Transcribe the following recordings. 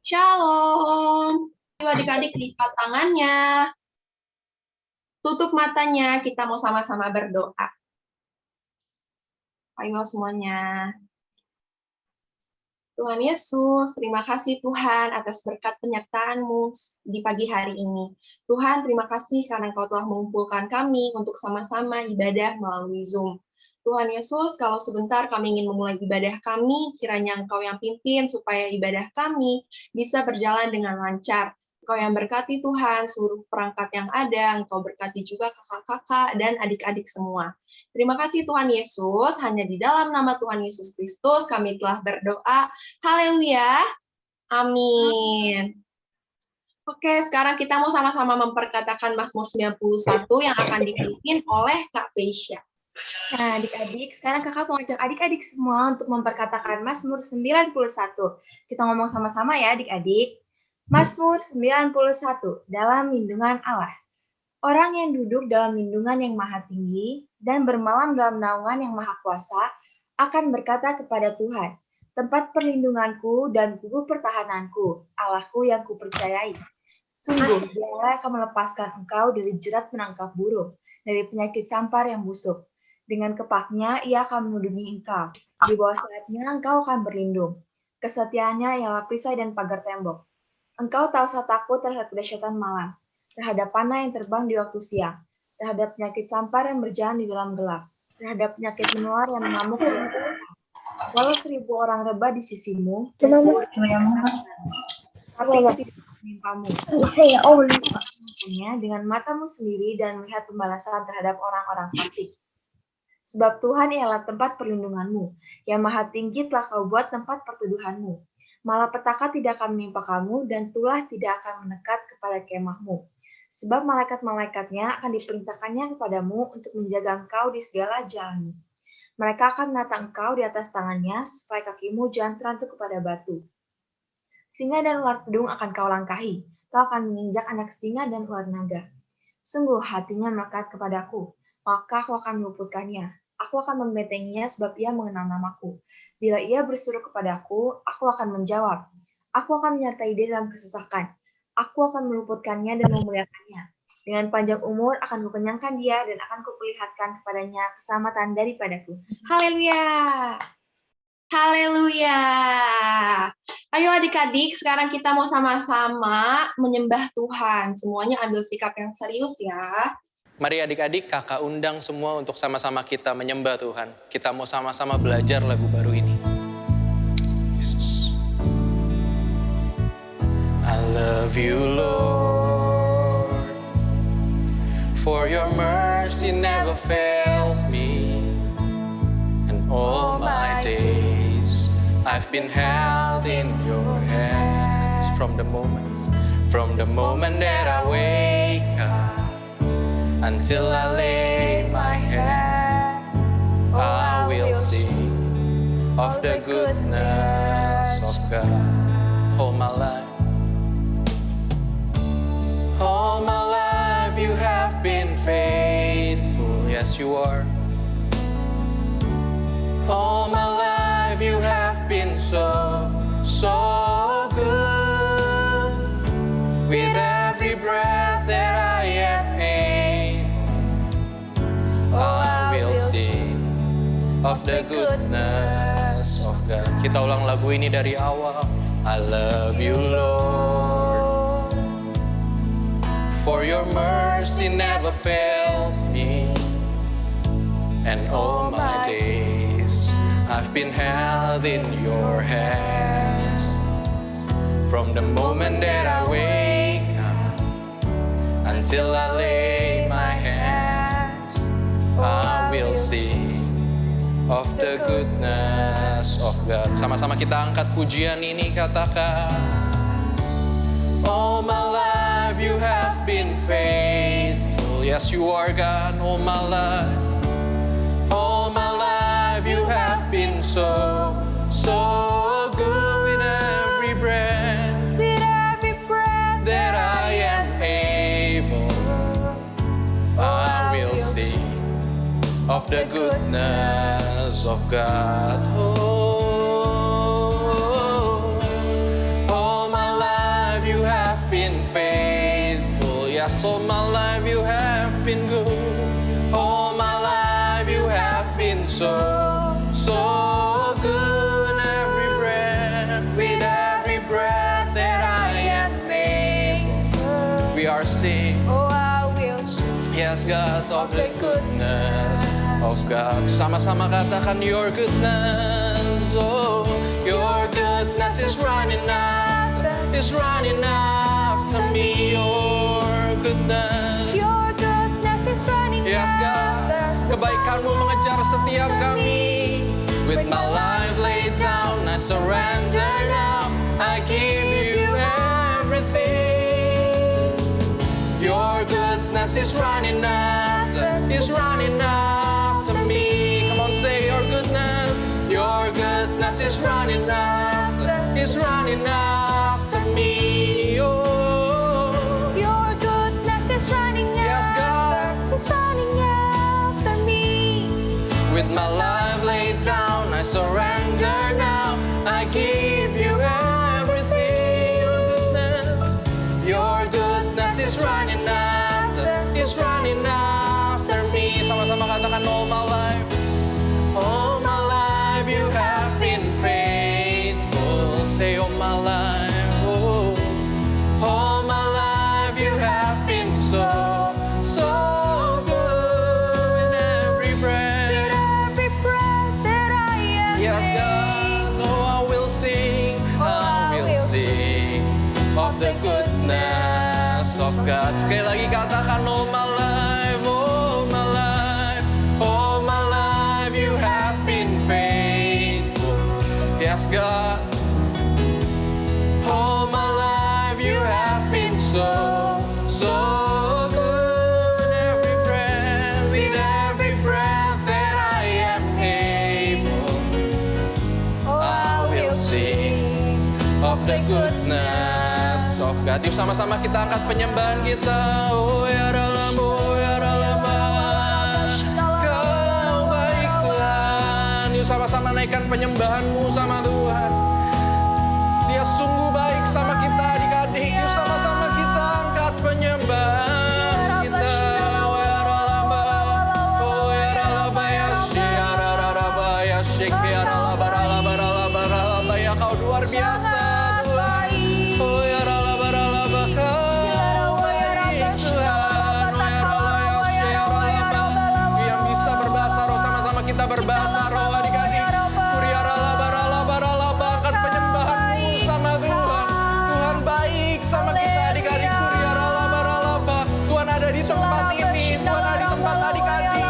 Shalom. Ayo adik-adik lipat tangannya. Tutup matanya, kita mau sama-sama berdoa. Ayo semuanya. Tuhan Yesus, terima kasih Tuhan atas berkat penyertaan-Mu di pagi hari ini. Tuhan, terima kasih karena Engkau telah mengumpulkan kami untuk sama-sama ibadah melalui Zoom. Tuhan Yesus, kalau sebentar kami ingin memulai ibadah kami, kiranya Engkau yang pimpin supaya ibadah kami bisa berjalan dengan lancar. Engkau yang berkati Tuhan, seluruh perangkat yang ada, Engkau berkati juga kakak-kakak dan adik-adik semua. Terima kasih Tuhan Yesus, hanya di dalam nama Tuhan Yesus Kristus kami telah berdoa. Haleluya, amin. Oke, sekarang kita mau sama-sama memperkatakan Mazmur 91 yang akan dipimpin oleh Kak Feisha. Nah, adik-adik, sekarang kakak mau ajak adik-adik semua untuk memperkatakan Mazmur 91. Kita ngomong sama-sama ya, adik-adik. Mazmur 91, dalam lindungan Allah. Orang yang duduk dalam lindungan yang maha tinggi dan bermalam dalam naungan yang maha kuasa akan berkata kepada Tuhan, tempat perlindunganku dan kubu pertahananku, Allahku yang kupercayai. Sungguh, Dia akan melepaskan engkau dari jerat penangkap burung, dari penyakit sampar yang busuk. Dengan kepaknya, Ia akan melindungi engkau. Di bawah sayapnya, engkau akan berlindung. Kesetiaannya ialah perisai dan pagar tembok. Engkau tak usah takut terhadap kedahsyatan malam, terhadap panah yang terbang di waktu siang, terhadap penyakit sampar yang berjalan di dalam gelap, terhadap penyakit menular yang mengamuk di malam. Walau 1000 orang rebah di sisimu, dan 10.000 tapi itu tidak menimpamu. Dengan matamu sendiri dan melihat pembalasan terhadap orang-orang fasik. Sebab Tuhan ialah tempat perlindunganmu, yang maha tinggi telah kau buat tempat perteduhanmu. Malapetaka tidak akan menimpa kamu, dan tulah tidak akan mendekat kepada kemahmu. Sebab malaikat-malaikatnya akan diperintahkannya kepadamu untuk menjaga engkau di segala jalanmu. Mereka akan menata engkau di atas tangannya, supaya kakimu jangan terantuk kepada batu. Singa dan ular pedung akan kau langkahi, kau akan menginjak anak singa dan ular naga. Sungguh hatinya melekat kepadaku, maka aku akan meluputkannya. Aku akan membentenginya sebab ia mengenal namaku. Bila ia berseru kepadaku, aku akan menjawab. Aku akan menyertai dia dalam kesesakan. Aku akan meluputkannya dan memuliakannya. Dengan panjang umur akan kukenyangkan dia dan akan kuperlihatkan kepadanya keselamatan daripadaku. Haleluya! Haleluya. Ayo adik-adik, sekarang kita mau sama-sama menyembah Tuhan. Semuanya ambil sikap yang serius ya. Mari adik-adik, kakak undang semua untuk sama-sama kita menyembah Tuhan. Kita mau sama-sama belajar lagu baru ini. Yesus. I love you, Lord, for your mercy never fails me. And all my days I've been held in your hands from the moment that I wake up until I lay my head. I will sing of the goodness of God. All my life you have been faithful. Yes, you are. All my life you have been so good. With every breath that I am able, I will sing of the goodness of God. Kita ulang lagu ini dari awal. I love you, Lord, for your mercy never fails me. And all my days I've been held in your hands. From the moment that I wake up until I lay my hands, I will sing of the goodness of God. Sama-sama kita angkat pujian ini, katakan. All my life you have been faithful. Yes, you are God. All my life you have been so good. With every breath that I am able, I will sing of the goodness of God. All my Yes, all my life you have been good. All my life you have been so good. Every breath, with every breath that I am able, we are singing. Oh, I will sing. Yes, God, of the goodness of God. Sama-sama katakan your goodness. Oh, your goodness is running after me. Your goodness. Your goodness is running Yes, God. Kebaikanmu mengejar setiap kami. With my life laid down, I surrender now. I give you everything. Your goodness is running after me. Come on, say your goodness. Your goodness is running after me. Oh, Your goodness is running Yes, God. after me. with my life laid down, I surrender now. I give you everything. Your goodness is running after me. Sama-sama katakan all my life. All my life you have been faithful. Say all my life. Oh, all my life you have been so good. In every breath. Every breath that I am Yes, God. Oh, I will sing. I will sing of the goodness of God. Sekali lagi katakan all my life. All my life. All my life you have been faithful. Yes, God. All my life you have been so good. Every breath, with every breath that I am able, I will sing of the goodness of God. Yuk sama-sama kita angkat penyembahan kita. Oh ya dalam, Kau baik Tuhan. Yuk sama-sama naikkan penyembahanmu sama Tuhan. Dia sungguh baik sama kita adik-adik. Yuk sama-sama kita angkat penyembahan kita. Oh ya ralaba, oh ya ralaba ya syiararaba ya syiararaba ralaba ralaba ralaba ya kau luar biasa Tuhan. Oh ya ralaba ralaba kau baik Tuhan. Oh ya ralaba ya syiararaba yang bisa berbahasa roh sama-sama kita berbahasa roh adik-adik. Kuria ralaba ralaba ralaba angkat penyembahanmu sama Tuhan. Tuhan baik sama kita adik-adik. Kuria ralaba ralaba. Tuhan ada di tempat ini. Tuhan ada di tempat adik-adik.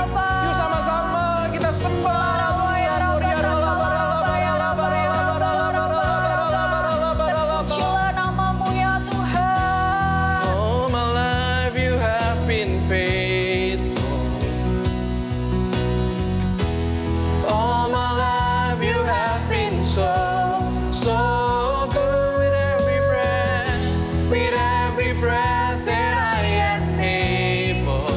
Yuk sama-sama kita sembah Tuhan. Kuria ralaba ralaba ralaba ralaba ralaba ralaba ralaba ralaba ralaba. Terpujilah namamu ya Tuhan. All my life you have been faithful. All my life you have been so good. With every breath that I am able,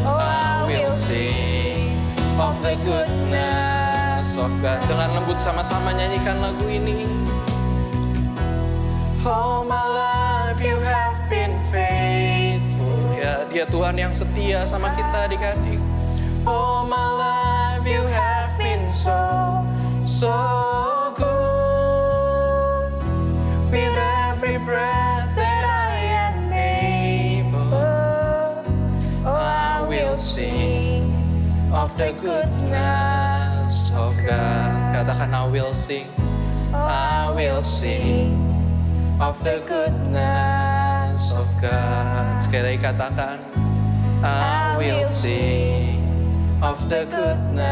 I will sing of the goodness of God. Dengan lembut sama-sama nyanyikan lagu ini. All my life you have been faithful. Ya, Dia Tuhan yang setia sama kita adik-adik. All my life you have been so good. With every breath that I am able, I will sing of the goodness of God. Katakan I will sing of the goodness of God. Sekali lagi katakan I will sing of the goodness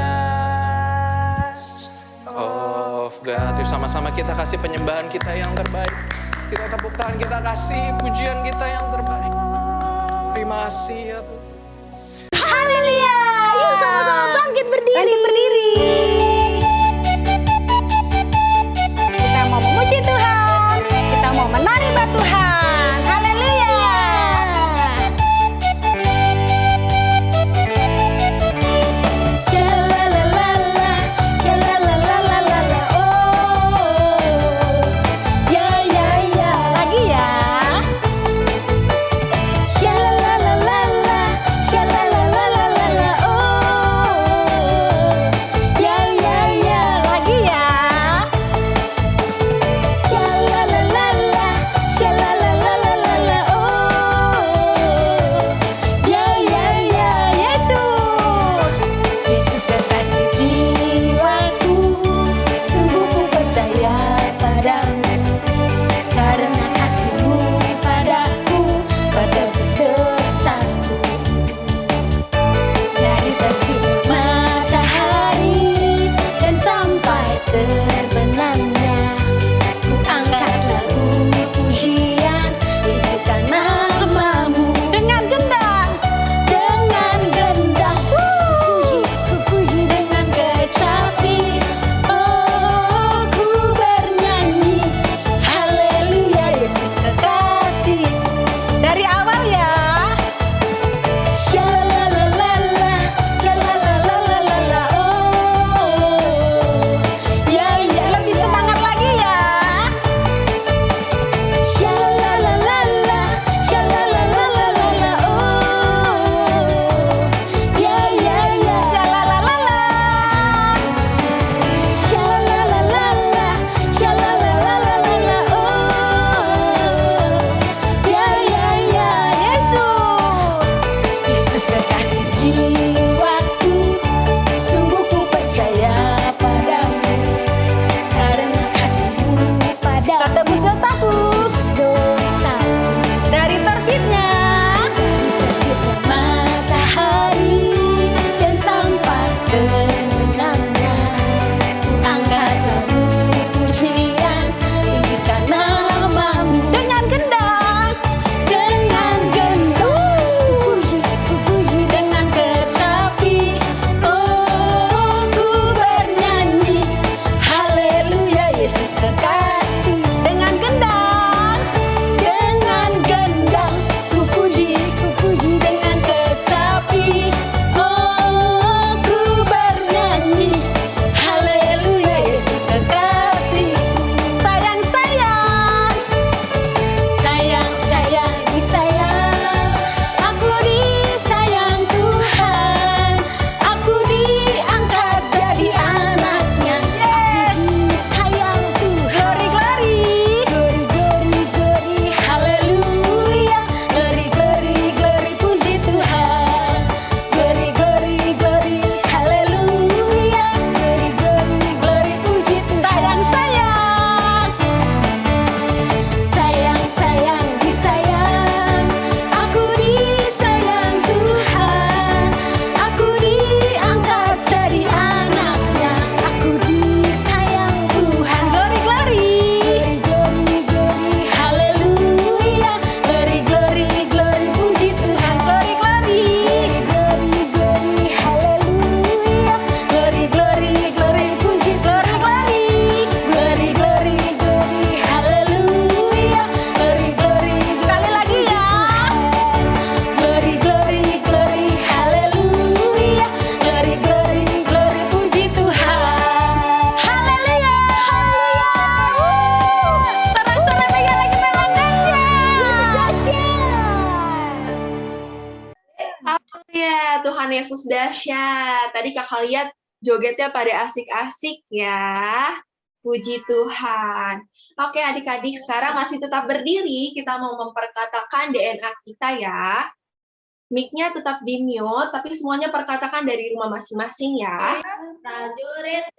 of God. Yuk sama-sama kita kasih penyembahan kita yang terbaik. Kita tepuk tangan, kita kasih pujian kita yang terbaik. Terima kasih ya Tuhan. Haleluya. Yuk sama-sama bangkit berdiri. Kita mau memuji Tuhan. Kita mau menari buat Tuhan. Haleluya. Shalalalala, shalalalala, oh. Ya, lagi ya. Tuhan Yesus dahsyat. Tadi kakak lihat jogetnya pada asik-asik ya. Puji Tuhan. Oke adik-adik, sekarang masih tetap berdiri. Kita mau memperkatakan DNA kita ya. Mic-nya tetap di mute, tapi semuanya perkatakan dari rumah masing-masing ya. Prajurit.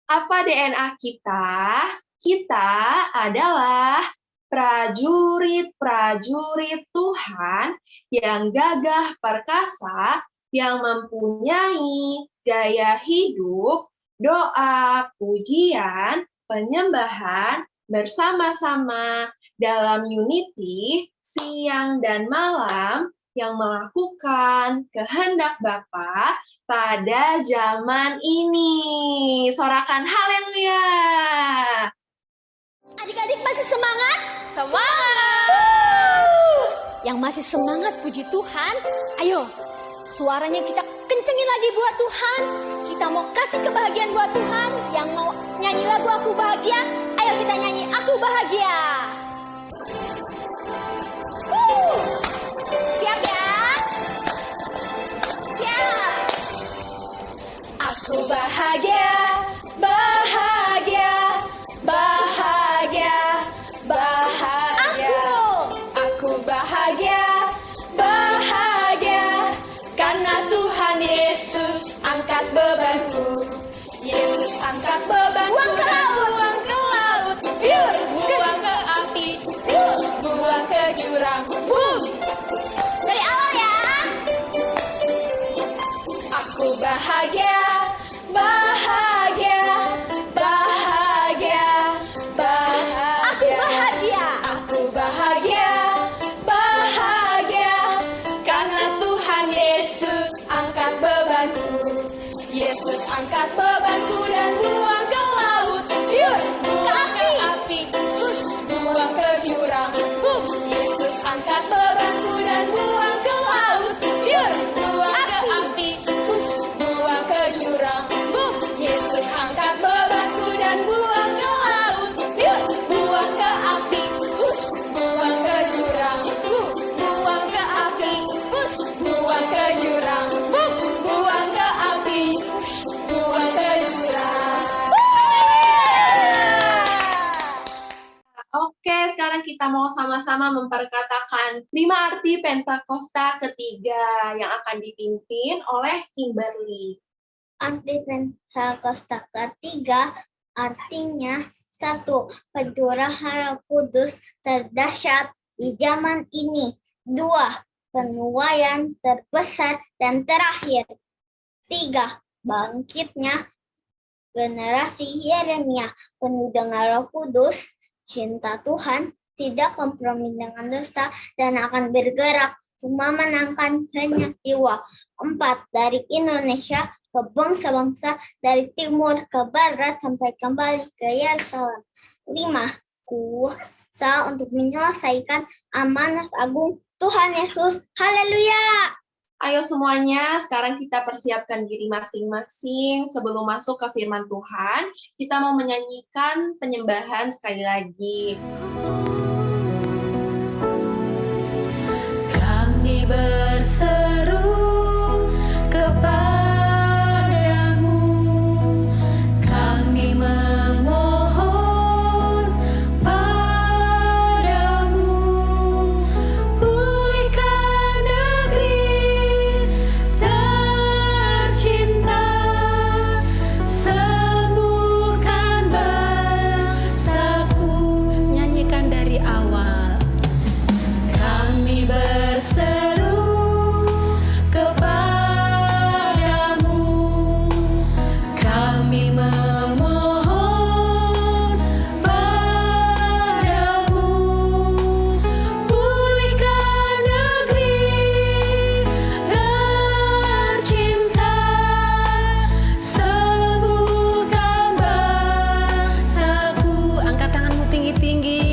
Apa DNA kita? Kita adalah prajurit-prajurit Tuhan yang gagah perkasa, yang mempunyai gaya hidup, doa, pujian, penyembahan bersama-sama dalam unity siang dan malam yang melakukan kehendak Bapa pada zaman ini. Sorakan haleluya. Adik-adik masih semangat? Semangat! Yang masih semangat puji Tuhan, ayo suaranya kita kencengin lagi buat Tuhan. Kita mau kasih kebahagiaan buat Tuhan. Yang mau nyanyi lagu Aku Bahagia, ayo kita nyanyi Aku Bahagia. Siap ya? Siap. Aku bahagia, bahagia, bahagia, bahagia. Aku bahagia, bahagia, karena Tuhan Yesus angkat bebanku. Yesus angkat bebanku dan buang ke laut, buang ke api, buang ke jurang. Dari awal ya. Aku bahagia, bahagia, bahagia, bahagia. Aku bahagia, bahagia, karena Tuhan Yesus angkat bebanku. Yesus angkat bebanku dan buang ke laut, buang ke api, buang ke jurang. Yesus angkat bebanku dan buang ke laut, buang ke api, buang ke jurang. Yesus angkat bebanku dan buang ke laut, buang ke api, buang ke jurang. Buang ke api, buang ke jurang. Buang ke api, buang ke jurang. Oke, sekarang kita mau sama-sama memperkatakan 5 arti Pentakosta ketiga yang akan dipimpin oleh Kimberly. Arti Pentakosta ketiga artinya 1. Pencurahan Roh Kudus terdahsyat di zaman ini. 2. Penuaian terbesar dan terakhir. 3. Bangkitnya generasi Yeremia penuh dengan Roh Kudus, cinta Tuhan, tidak kompromi dengan dosa, dan akan bergerak memenangkan banyak jiwa. 4. Dari Indonesia ke bangsa-bangsa, dari timur ke barat sampai kembali ke Yerusalem. 5. Kuasa untuk menyelesaikan amanat agung Tuhan Yesus. Haleluya! Ayo semuanya, sekarang kita persiapkan diri masing-masing sebelum masuk ke firman Tuhan. Kita mau menyanyikan penyembahan sekali lagi. Kami berseru kepadamu, kami memohon padamu, pulihkan negeri tercinta, sembuhkan bangsaku. Nyanyikan dari awal. Kami berseru kepadamu, kami memohon padamu, pulihkan negeri tercinta, sembuhkan bangsaku. Angkat tanganmu tinggi-tinggi.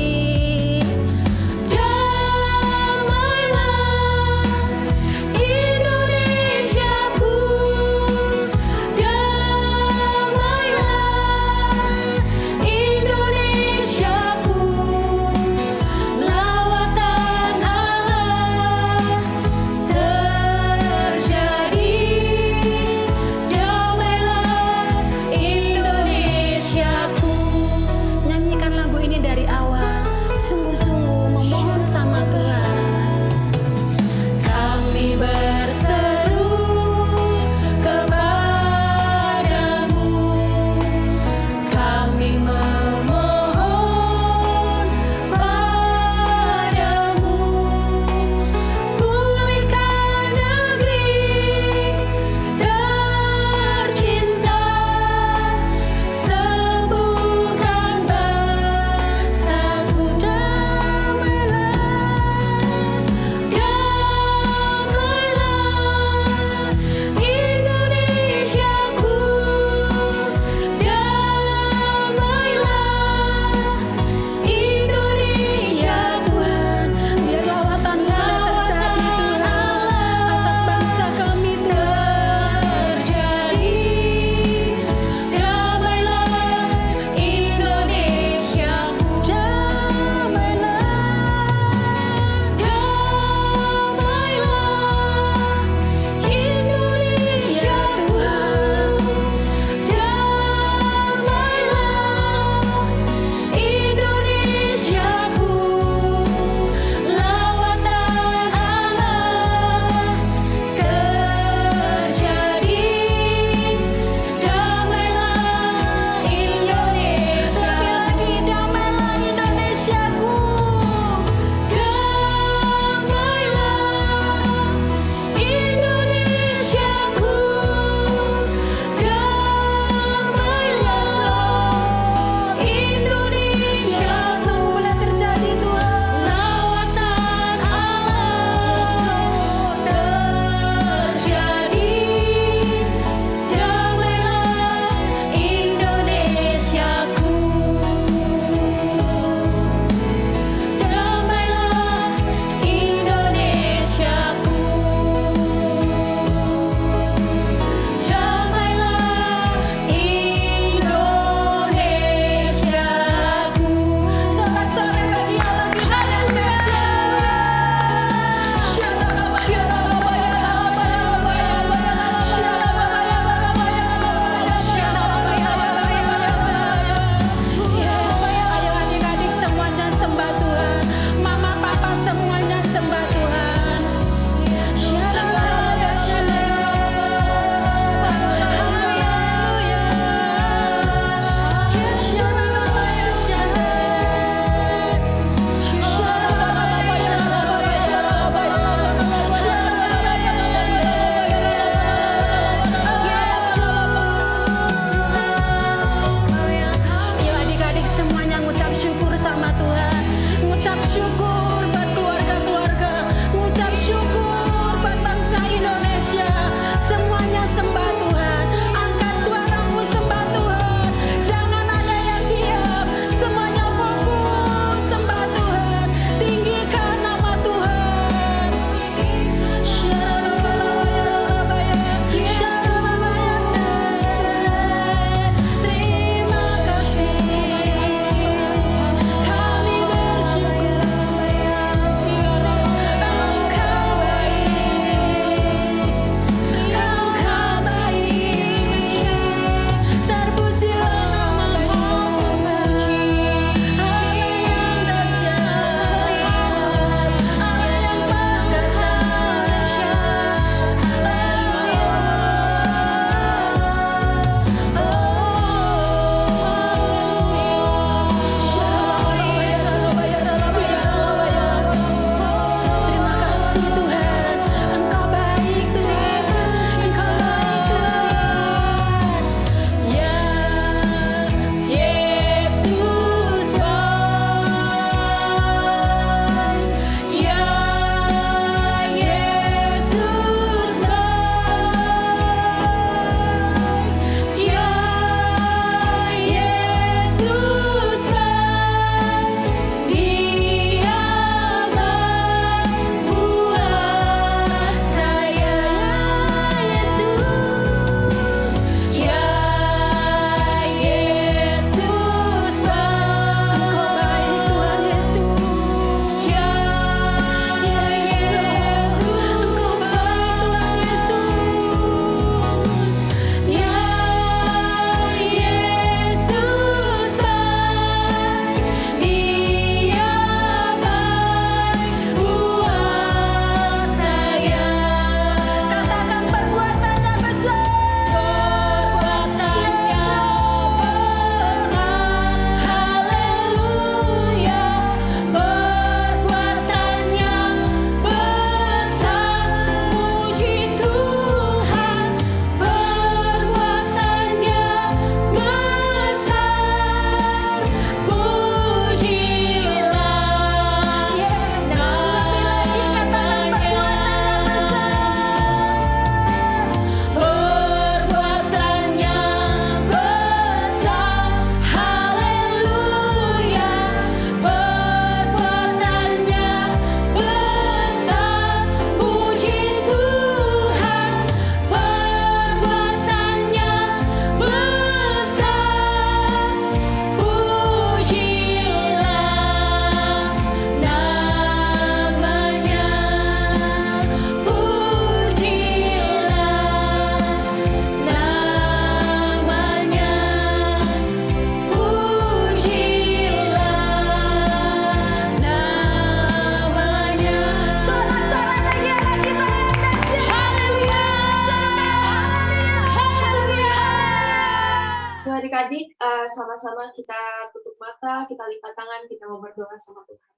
sama-sama kita tutup mata, kita lipat tangan, kita mau berdoa sama Tuhan.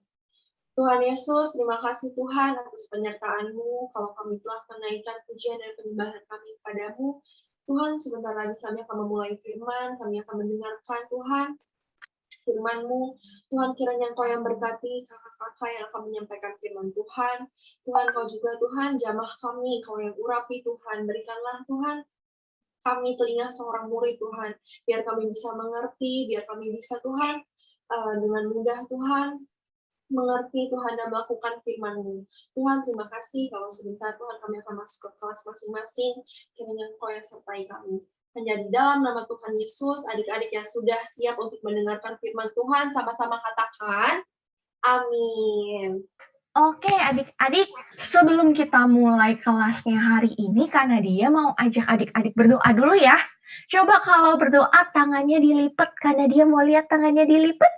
Tuhan Yesus, terima kasih Tuhan atas penyertaan-Mu. Kalau kami telah menaikkan pujian dan penyembahan kami kepadamu, Tuhan, sebentar lagi kami akan memulai firman, kami akan mendengarkan Tuhan, firman-Mu. Tuhan, kiranya Engkau yang berkati kakak-kakak yang akan menyampaikan firman Tuhan. Tuhan, Kau juga Tuhan, jamah kami, Kau yang urapi Tuhan. Berikanlah Tuhan, kami telinga seorang murid Tuhan, biar kami bisa mengerti, biar kami bisa Tuhan, dengan mudah Tuhan, mengerti Tuhan dan melakukan firman-Mu. Tuhan, terima kasih kalau sebentar Tuhan kami akan masuk ke kelas masing-masing, kiranya Engkau yang sertai kami. Hanya di dalam nama Tuhan Yesus, adik-adik yang sudah siap untuk mendengarkan firman Tuhan, sama-sama katakan, amin. Oke, adik-adik, sebelum kita mulai kelasnya hari ini, karena dia mau ajak adik-adik berdoa dulu ya. Coba kalau berdoa, tangannya dilipat, karena dia mau lihat tangannya dilipat.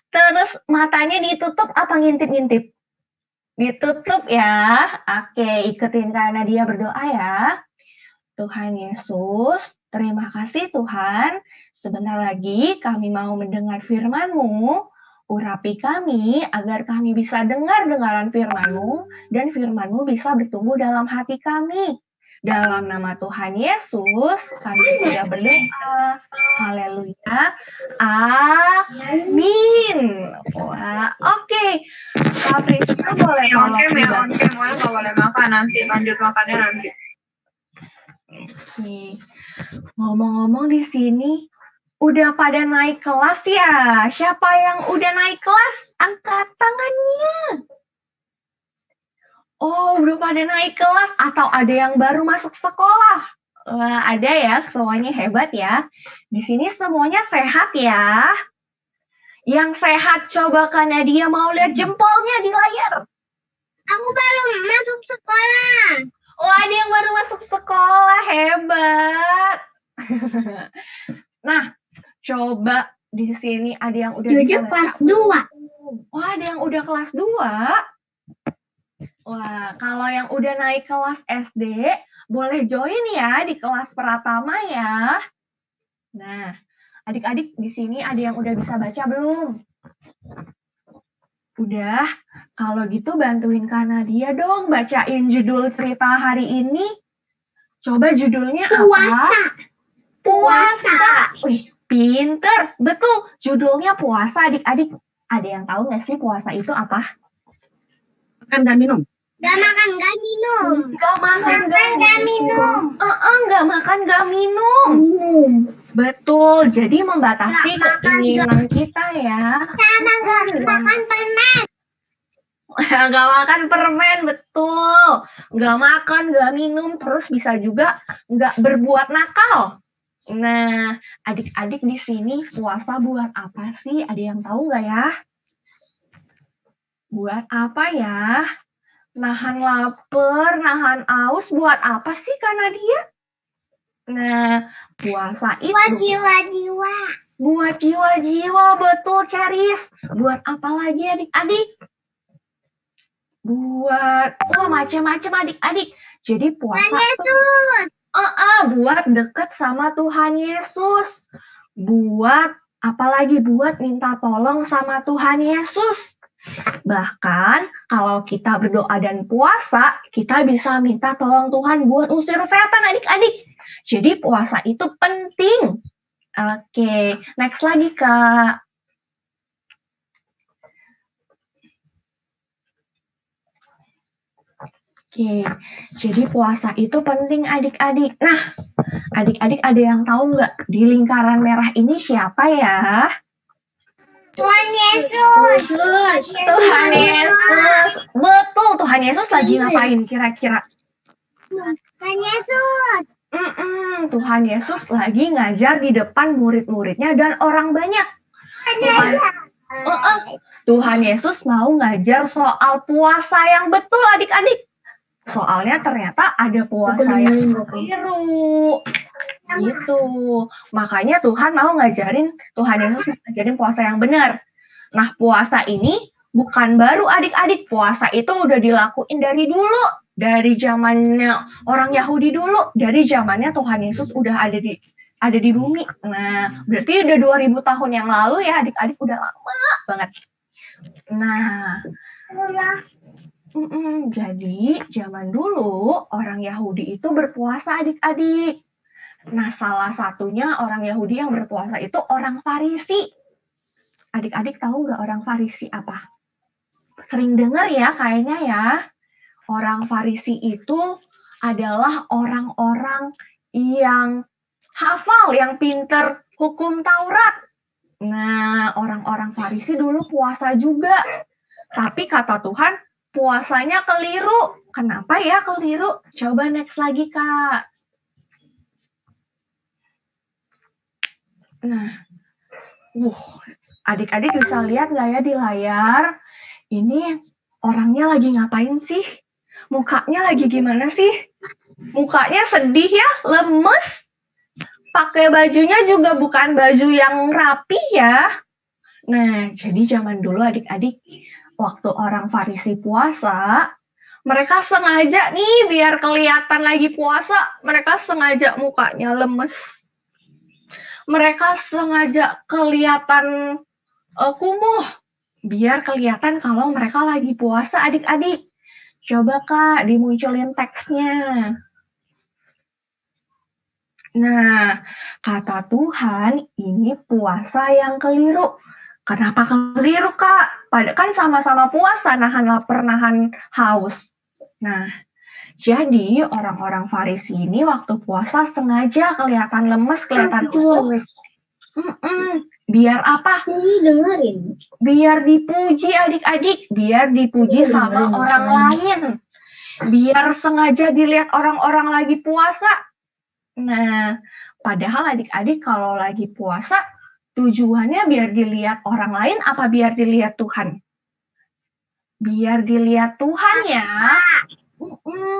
Terus matanya ditutup apa ngintip-ngintip? Ditutup ya. Oke, ikutin karena dia berdoa ya. Tuhan Yesus, terima kasih Tuhan. Sebentar lagi kami mau mendengar firman-Mu. Urapi kami agar kami bisa dengar-dengaran firman-Mu dan firman-Mu bisa bertumbuh dalam hati kami. Dalam nama Tuhan Yesus, kami sudah berdoa. Haleluya. Amin. Wah, oke. Kak Priska boleh tolong. Boleh makan nanti, lanjut makannya nanti. Oke. Ngomong-ngomong di sini, udah pada naik kelas ya? Siapa yang udah naik kelas? Angkat tangannya. Oh, udah pada naik kelas atau ada yang baru masuk sekolah? Wah, ada ya, semuanya hebat ya. Di sini semuanya sehat ya. Yang sehat coba karena dia mau lihat jempolnya di layar. Aku baru masuk sekolah. Oh, ada yang baru masuk sekolah, hebat. Nah, coba di sini ada yang udah bisa kelas 2. Wah, ada yang udah kelas 2. Wah, kalau yang udah naik kelas SD, boleh join ya di kelas Pratama ya. Nah, adik-adik di sini ada yang udah bisa baca belum? Udah, kalau gitu bantuin Kak Nadia dong bacain judul cerita hari ini. Coba judulnya apa? Puasa. Wih, pinter. Betul, judulnya puasa adik-adik. Ada yang tahu nggak sih puasa itu apa? Makan dan minum. Gak makan, gak minum. Gak makan, gak minum. Gak makan, gak minum. Betul, jadi membatasi keinginan kita ya. Sama gak makan permen. Gak makan permen, betul. Gak makan, gak minum, terus bisa juga gak berbuat nakal. Nah, adik-adik di sini puasa buat apa sih? Ada yang tahu nggak ya? Buat apa ya? Nahan lapar, nahan aus, buat apa sih Kak Nadia? Nah, puasa itu Buat jiwa-jiwa. buat jiwa-jiwa, betul Ceris. Buat apa lagi adik-adik? Buat, macam-macam adik-adik. Jadi puasa Yesus. buat deket sama Tuhan Yesus. Buat apalagi buat minta tolong sama Tuhan Yesus. Bahkan kalau kita berdoa dan puasa, kita bisa minta tolong Tuhan buat usir setan adik-adik. Jadi puasa itu penting. Oke, next lagi Kak. Oke, jadi puasa itu penting adik-adik. Nah, adik-adik ada yang tahu nggak di lingkaran merah ini siapa ya? Tuhan Yesus. Tuhan Yesus. Betul, Tuhan Yesus lagi ngapain kira-kira? Tuhan Yesus. Tuhan Yesus lagi ngajar di depan murid-muridnya dan orang banyak. Tuhan Yesus mau ngajar soal puasa yang betul adik-adik. Soalnya ternyata ada puasa yang keliru. Gitu. Makanya Tuhan Yesus mau ngajarin puasa yang benar. Nah, puasa ini bukan baru adik-adik. Puasa itu udah dilakuin dari dulu. Dari zamannya orang Yahudi dulu. Dari zamannya Tuhan Yesus udah ada di ada di bumi. Nah, berarti udah 2000 tahun yang lalu ya adik-adik, udah lama banget. Nah, jadi zaman dulu orang Yahudi itu berpuasa adik-adik. Nah, salah satunya orang Yahudi yang berpuasa itu orang Farisi. Adik-adik tahu nggak orang Farisi apa? Sering dengar ya kayaknya ya. Orang Farisi itu adalah orang-orang yang hafal, yang pinter hukum Taurat. Nah, orang-orang Farisi dulu puasa juga. Tapi kata Tuhan, puasanya keliru. Kenapa ya keliru? Coba next lagi, Kak. Nah, adik-adik bisa lihat nggak ya di layar? Ini orangnya lagi ngapain sih? Mukanya lagi gimana sih? Mukanya sedih ya, lemes. Pakai bajunya juga bukan baju yang rapi ya. Nah, jadi zaman dulu adik-adik, waktu orang Farisi puasa, mereka sengaja nih biar kelihatan lagi puasa, mereka sengaja mukanya lemes. Mereka sengaja kelihatan kumuh, biar kelihatan kalau mereka lagi puasa adik-adik. Coba Kak, dimunculin teksnya. Nah, kata Tuhan, ini puasa yang keliru. Kenapa keliru, Kak? Padahal kan sama-sama puasa, nahan lapar, nahan haus. Nah, jadi orang-orang Farisi ini waktu puasa sengaja kelihatan lemes, kelihatan kumuh. Biar apa? Dengerin. Biar dipuji adik-adik, biar dipuji sama orang lain. Biar sengaja dilihat orang-orang lagi puasa. Nah, padahal adik-adik kalau lagi puasa, tujuannya biar dilihat orang lain apa biar dilihat Tuhan? Biar dilihat Tuhan ya.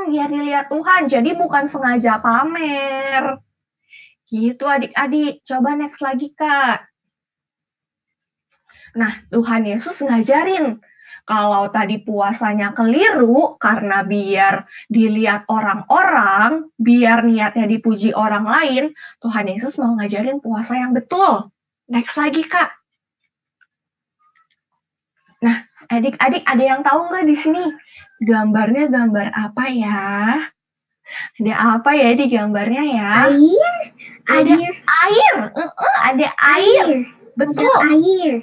Biar dilihat Tuhan, jadi bukan sengaja pamer. Gitu adik-adik, coba next lagi Kak. Nah, Tuhan Yesus ngajarin, kalau tadi puasanya keliru karena biar dilihat orang-orang, biar niatnya dipuji orang lain, Tuhan Yesus mau ngajarin puasa yang betul. Next lagi, Kak. Nah, adik-adik ada yang tahu nggak di sini? Gambarnya gambar apa ya? Ada apa ya di gambarnya ya? Air. Ada air. Ada air. Betul. Air.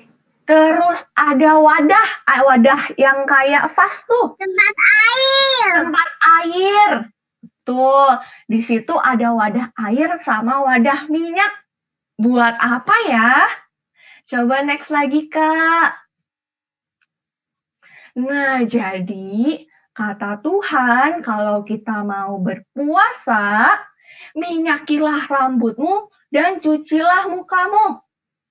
Terus ada wadah yang kayak vas tuh. Tempat air. Tempat air. Tuh, di situ ada wadah air sama wadah minyak. Buat apa ya? Coba next lagi, Kak. Nah, jadi kata Tuhan, kalau kita mau berpuasa, minyakilah rambutmu dan cucilah mukamu.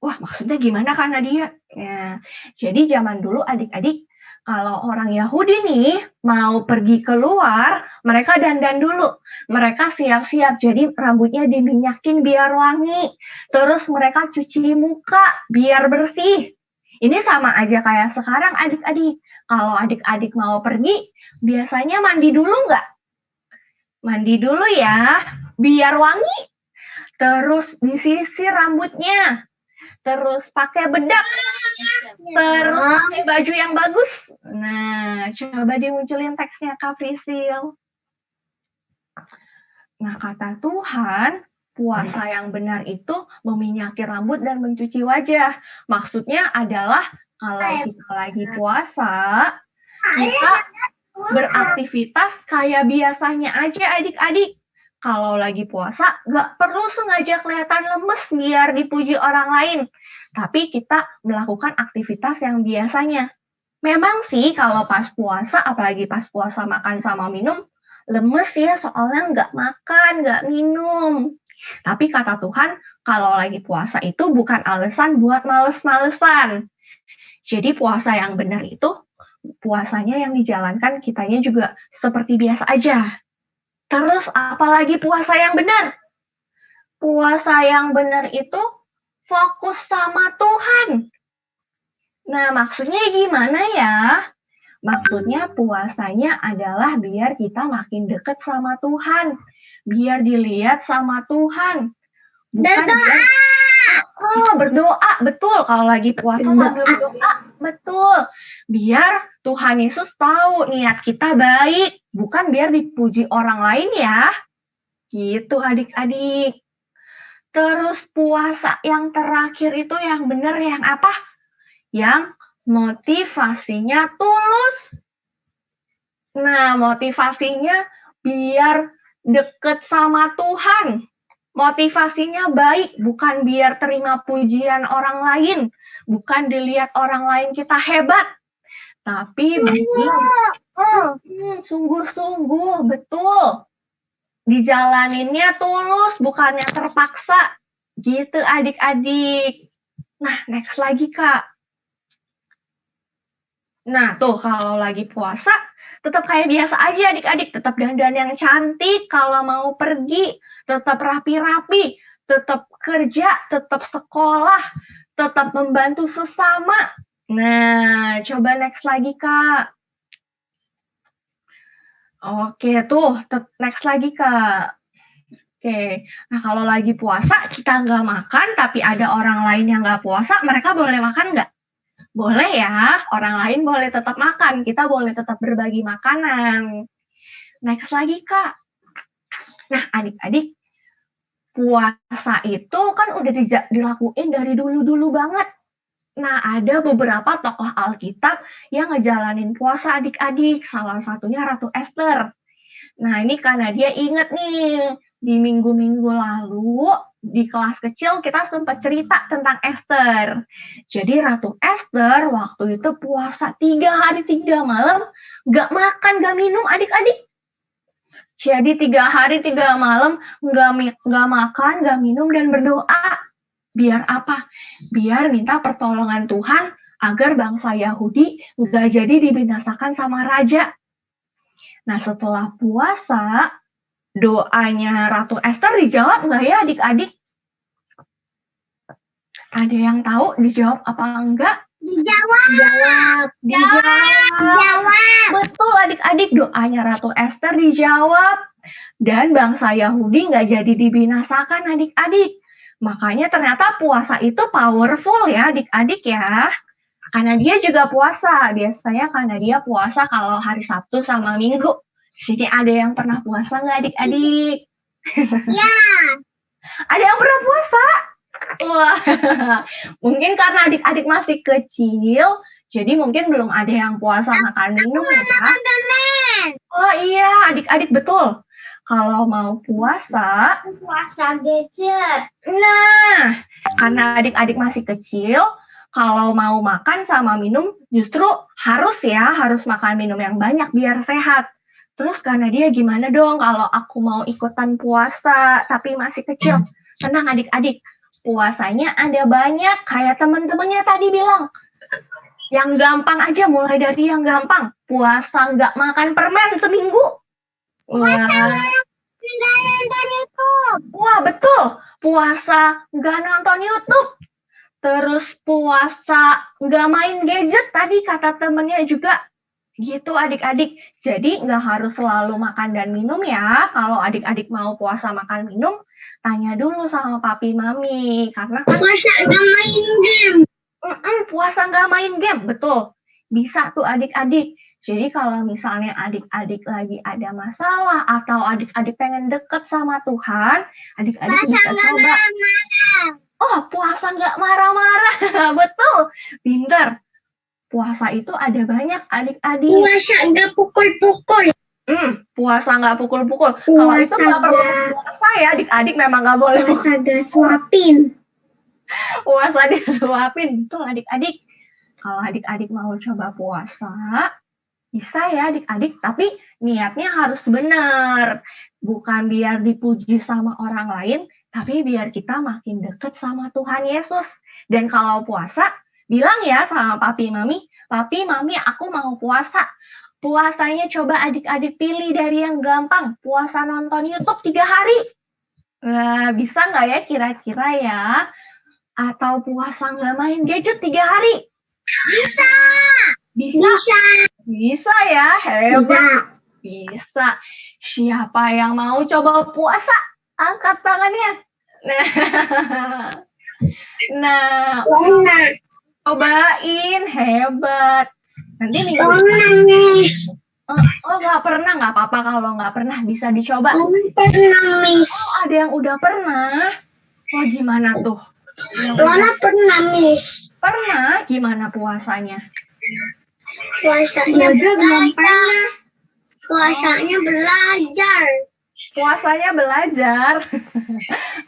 Wah, maksudnya gimana Kak Nadia? Ya, jadi zaman dulu adik-adik, kalau orang Yahudi nih mau pergi keluar, mereka dandan dulu. Mereka siap-siap, jadi rambutnya diminyakin biar wangi. Terus mereka cuci muka biar bersih. Ini sama aja kayak sekarang adik-adik. Kalau adik-adik mau pergi, biasanya mandi dulu nggak? Mandi dulu ya, biar wangi. Terus disisir rambutnya. Terus pakai bedak, terus pakai baju yang bagus. Nah, coba dimunculin teksnya Kak Prisil. Nah, kata Tuhan, puasa yang benar itu meminyaki rambut dan mencuci wajah. Maksudnya adalah kalau kita lagi puasa, kita beraktivitas kayak biasanya aja adik-adik. Kalau lagi puasa, nggak perlu sengaja kelihatan lemes biar dipuji orang lain. Tapi kita melakukan aktivitas yang biasanya. Memang sih kalau pas puasa, apalagi pas puasa makan sama minum, lemes ya soalnya nggak makan, nggak minum. Tapi kata Tuhan, kalau lagi puasa itu bukan alasan buat males-malesan. Jadi puasa yang benar itu, puasanya yang dijalankan kitanya juga seperti biasa aja. Terus apalagi puasa yang benar? Puasa yang benar itu fokus sama Tuhan. Nah, maksudnya gimana ya? Maksudnya puasanya adalah biar kita makin dekat sama Tuhan. Biar dilihat sama Tuhan. Bukan berdoa, betul. Kalau lagi puasa sambil berdoa, betul. Biar Tuhan Yesus tahu niat kita baik, bukan biar dipuji orang lain ya. Gitu adik-adik. Terus puasa yang terakhir itu yang benar yang apa? Yang motivasinya tulus. Nah, motivasinya biar deket sama Tuhan. Motivasinya baik, bukan biar terima pujian orang lain. Bukan dilihat orang lain kita hebat. Tapi sungguh-sungguh, betul. Dijalaninnya tulus, bukannya terpaksa. Gitu adik-adik. Nah, next lagi, Kak. Nah, tuh kalau lagi puasa, tetap kayak biasa aja adik-adik. Tetap dandan yang cantik kalau mau pergi. Tetap rapi-rapi. Tetap kerja, tetap sekolah. Tetap membantu sesama. Nah, coba next lagi, Kak. Oke, tuh. Next lagi, Kak. Oke, nah kalau lagi puasa, kita nggak makan, tapi ada orang lain yang nggak puasa, mereka boleh makan nggak? Boleh ya, orang lain boleh tetap makan, kita boleh tetap berbagi makanan. Next lagi, Kak. Nah, adik-adik, puasa itu kan udah dilakuin dari dulu-dulu banget. Nah, ada beberapa tokoh Alkitab yang ngejalanin puasa adik-adik, salah satunya Ratu Ester. Nah, ini karena dia inget nih, di minggu-minggu lalu, di kelas kecil kita sempat cerita tentang Ester. Jadi Ratu Ester waktu itu puasa 3 hari 3 malam, nggak makan, nggak minum adik-adik. Jadi 3 hari 3 malam nggak makan, nggak minum, dan berdoa. Biar apa? Biar minta pertolongan Tuhan agar bangsa Yahudi nggak jadi dibinasakan sama raja. Nah, setelah puasa, doanya Ratu Ester dijawab nggak ya adik-adik? Ada yang tahu dijawab apa enggak? Dijawab. Betul adik-adik, doanya Ratu Ester dijawab. Dan bangsa Yahudi nggak jadi dibinasakan adik-adik. Makanya ternyata puasa itu powerful ya adik-adik ya. Karena dia juga puasa. Biasanya karena dia puasa kalau hari Sabtu sama Minggu. Sini ada yang pernah puasa nggak adik-adik? Ya. Ada yang pernah puasa? Wah, mungkin karena adik-adik masih kecil, jadi mungkin belum ada yang puasa makan minum ya. Oh iya, adik-adik betul. Kalau mau puasa gadget. Nah, karena adik-adik masih kecil, kalau mau makan sama minum justru harus makan minum yang banyak biar sehat. Terus karena dia gimana dong kalau aku mau ikutan puasa tapi masih kecil? Tenang adik-adik, puasanya ada banyak kayak teman-temannya tadi bilang. Yang gampang aja, mulai dari yang gampang. Puasa nggak makan permen seminggu. Wah, betul. Puasa nggak nonton YouTube. Terus puasa nggak main gadget tadi kata temennya juga. Gitu adik-adik. Jadi nggak harus selalu makan dan minum ya. Kalau adik-adik mau puasa makan minum, tanya dulu sama papi mami. Karena kan Puasa nggak main game. Puasa nggak main game, betul. Bisa tuh adik-adik. Jadi kalau misalnya adik-adik lagi ada masalah atau adik-adik pengen deket sama Tuhan, adik-adik bisa coba. Oh, puasa nggak marah-marah. Betul, pinter. Puasa itu ada banyak adik-adik. Puasa nggak pukul-pukul. Puasa nggak pukul-pukul. Kalau itu nggak perlu puasa ya, adik-adik memang nggak boleh. Puasa nggak suapin. Puasa disuapin, betul adik-adik. Kalau adik-adik mau coba puasa, bisa ya adik-adik, tapi niatnya harus benar. Bukan biar dipuji sama orang lain, tapi biar kita makin deket sama Tuhan Yesus. Dan kalau puasa, bilang ya sama papi mami aku mau puasa. Puasanya coba adik-adik pilih dari yang gampang. Puasa nonton YouTube 3 hari. Nah, bisa nggak ya kira-kira ya? Atau puasa nggak main gadget 3 hari? Bisa ya, hebat. Bisa. Siapa yang mau coba puasa? Angkat tangannya. Nah, Warna. cobain, hebat. Nanti minggu Warna, Miss. oh nggak pernah, nggak apa-apa kalau nggak pernah, bisa dicoba. Warna pernah, Miss. Oh, ada yang udah pernah. Oh, gimana tuh? Warna pernah, Miss. Pernah, gimana puasanya? Puasanya belajar. Puasanya belajar. Puasanya belajar.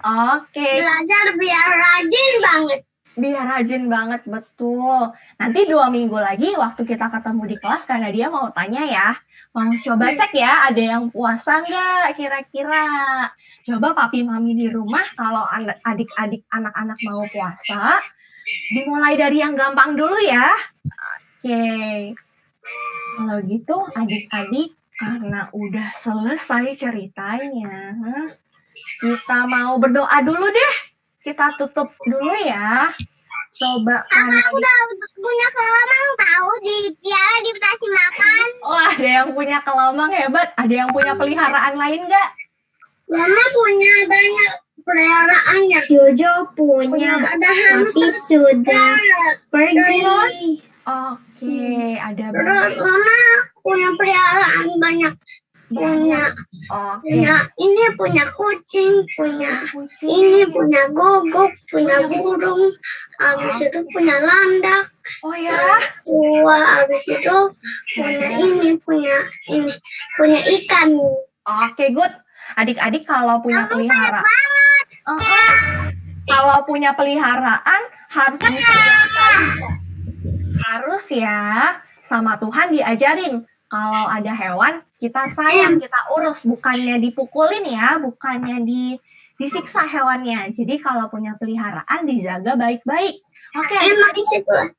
Oke, Belajar biar rajin banget. biar rajin banget, betul. Nanti 2 minggu lagi waktu kita ketemu di kelas, karena dia mau tanya ya. Mau coba cek ya, ada yang puasa nggak kira-kira? Coba papi mami di rumah, kalau adik-adik anak-anak mau puasa, dimulai dari yang gampang dulu ya. Oke. Kalau gitu adik-adik, karena udah selesai ceritanya, kita mau berdoa dulu deh. Kita tutup dulu ya. Coba Kakak udah punya kelamang tahu di piala dikasih makan. Oh, ada yang punya kelamang hebat. Ada yang punya peliharaan lain nggak? Mama punya banyak peliharaannya. Jojo punya, tapi sudah pergi. Oke, ada Terus banyak. Mama punya peliharaan banyak. Punya Oke. ini punya kucing, punya Kucing. ini punya guguk, punya burung, habis itu punya landak, Oh ya. tua, habis itu punya ini, punya ikan. Oke, good. Adik-adik kalau punya peliharaan, kalau punya peliharaan harus diajarkan. Harus ya, sama Tuhan diajarin. Kalau ada hewan, kita sayang, kita urus, bukannya dipukulin ya, bukannya disiksa hewannya. Jadi kalau punya peliharaan dijaga baik-baik. Oke, Emang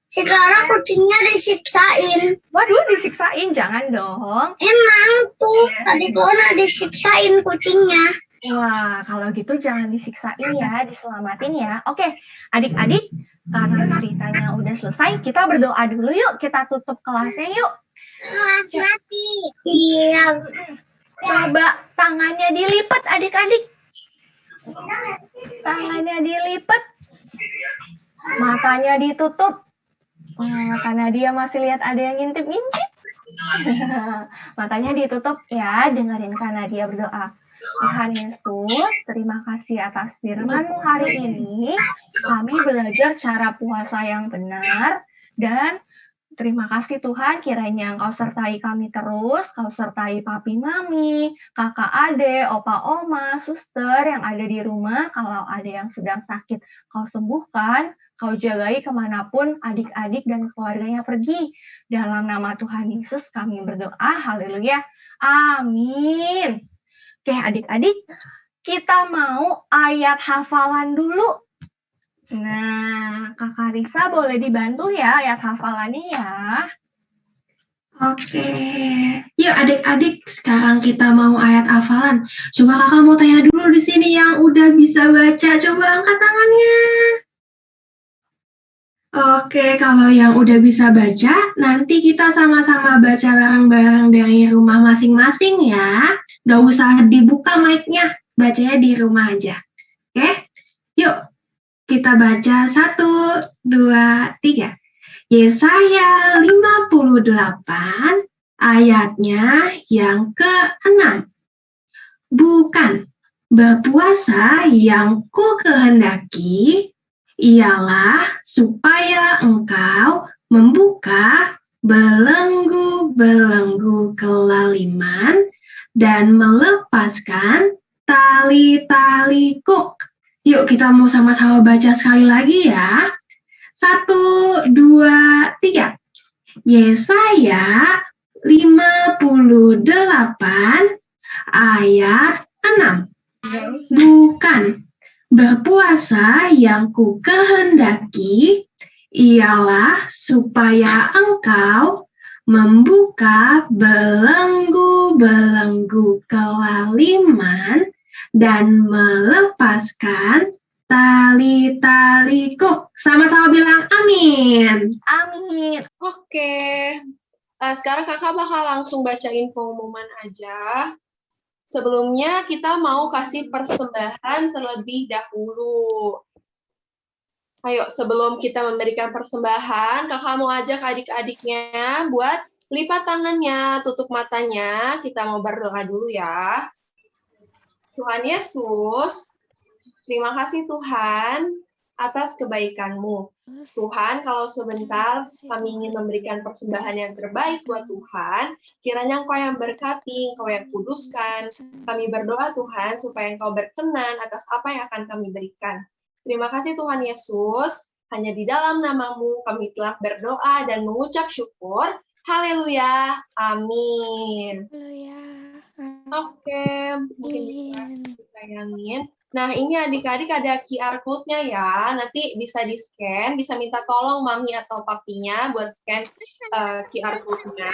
si Clara kucingnya disiksain. waduh, disiksain, jangan dong. Emang tuh tadi Clara disiksain kucingnya. Wah, kalau gitu jangan disiksain ya, diselamatin ya. Oke, adik-adik, karena ceritanya udah selesai, kita berdoa dulu yuk, kita tutup kelasnya yuk. Mati. Iya. Coba tangannya dilipat adik-adik. Tangannya dilipat. Matanya ditutup. Karena dia masih lihat ada yang ngintip-ngintip. Matanya ditutup ya, dengerin karena dia berdoa. Tuhan Yesus, terima kasih atas firman-Mu hari ini. Kami belajar cara puasa yang benar dan terima kasih Tuhan, kiranya Engkau sertai kami terus, Kau sertai papi mami, kakak ade, opa oma, suster yang ada di rumah, kalau ada yang sedang sakit, Kau sembuhkan, Kau jagai kemanapun adik-adik dan keluarganya pergi. Dalam nama Tuhan Yesus kami berdoa, haleluya, amin. Oke adik-adik, kita mau ayat hafalan dulu. Nah, Kakak Risa boleh dibantu ya ayat hafalannya ya. Oke, yuk adik-adik, sekarang kita mau ayat hafalan. Coba kakak mau tanya dulu di sini yang udah bisa baca, coba angkat tangannya. Oke, kalau yang udah bisa baca, nanti kita sama-sama baca bareng-bareng dari rumah masing-masing ya. Gak usah dibuka mic-nya, bacanya di rumah aja. Oke, yuk. Kita baca 1, 2, 3. Yesaya 58 ayatnya yang ke-6. Bukan berpuasa yang ku kehendaki, ialah supaya engkau membuka belenggu-belenggu kelaliman dan melepaskan tali-taliku. Yuk kita mau sama-sama baca sekali lagi ya. 1, 2, 3. Yesaya 58 ayat 6. Bukan berpuasa yang ku kehendaki, ialah supaya engkau membuka belenggu-belenggu kelaliman dan melepaskan tali-taliku. Sama-sama bilang amin. Amin. Oke. Sekarang kakak bakal langsung bacain pengumuman aja. Sebelumnya kita mau kasih persembahan terlebih dahulu. Ayo, sebelum kita memberikan persembahan, kakak mau ajak adik-adiknya buat lipat tangannya, tutup matanya. Kita mau berdoa dulu ya. Tuhan Yesus, terima kasih Tuhan atas kebaikan-Mu. Tuhan, kalau sebentar kami ingin memberikan persembahan yang terbaik buat Tuhan, kiranya Engkau yang berkati, Engkau yang kuduskan. Kami berdoa Tuhan supaya Engkau berkenan atas apa yang akan kami berikan. Terima kasih Tuhan Yesus, hanya di dalam nama-Mu kami telah berdoa dan mengucap syukur. Haleluya, amin. Oke, mungkin bisa ditayangin. Nah, ini adik-adik ada QR code-nya ya, nanti bisa di-scan, bisa minta tolong mami atau papinya buat scan QR code-nya.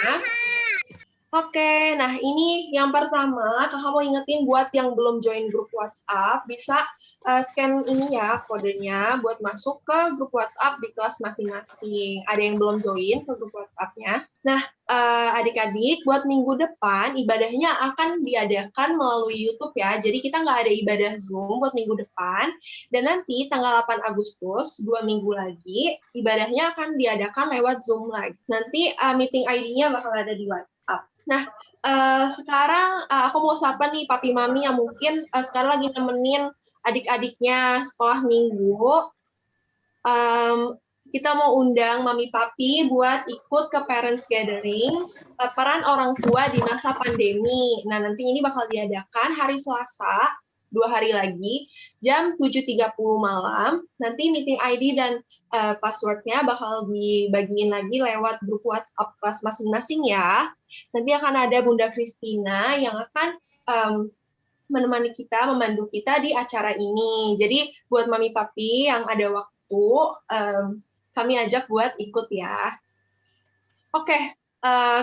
Oke, nah ini yang pertama, kakak mau ingetin buat yang belum join grup WhatsApp, bisa scan ini ya kodenya buat masuk ke grup WhatsApp di kelas masing-masing. Ada yang belum join ke grup WhatsApp-nya. Nah, adik-adik, buat minggu depan ibadahnya akan diadakan melalui YouTube ya. Jadi kita nggak ada ibadah Zoom buat minggu depan. Dan nanti tanggal 8 Agustus, 2 minggu lagi, ibadahnya akan diadakan lewat Zoom lagi. Nanti meeting ID-nya bakal ada di WhatsApp. Nah, sekarang aku mau sapa nih papi mami yang mungkin sekarang lagi nemenin adik-adiknya sekolah minggu. Kita mau undang mami papi buat ikut ke parents gathering peran orang tua di masa pandemi. Nah, nanti ini bakal diadakan hari Selasa, 2 hari lagi, jam 7.30 malam. Nanti meeting ID dan password-nya bakal dibagiin lagi lewat grup WhatsApp kelas masing-masing ya. Nanti akan ada Bunda Kristina yang akan menemani kita, memandu kita di acara ini. Jadi buat mami papi yang ada waktu, kami ajak buat ikut ya. Oke,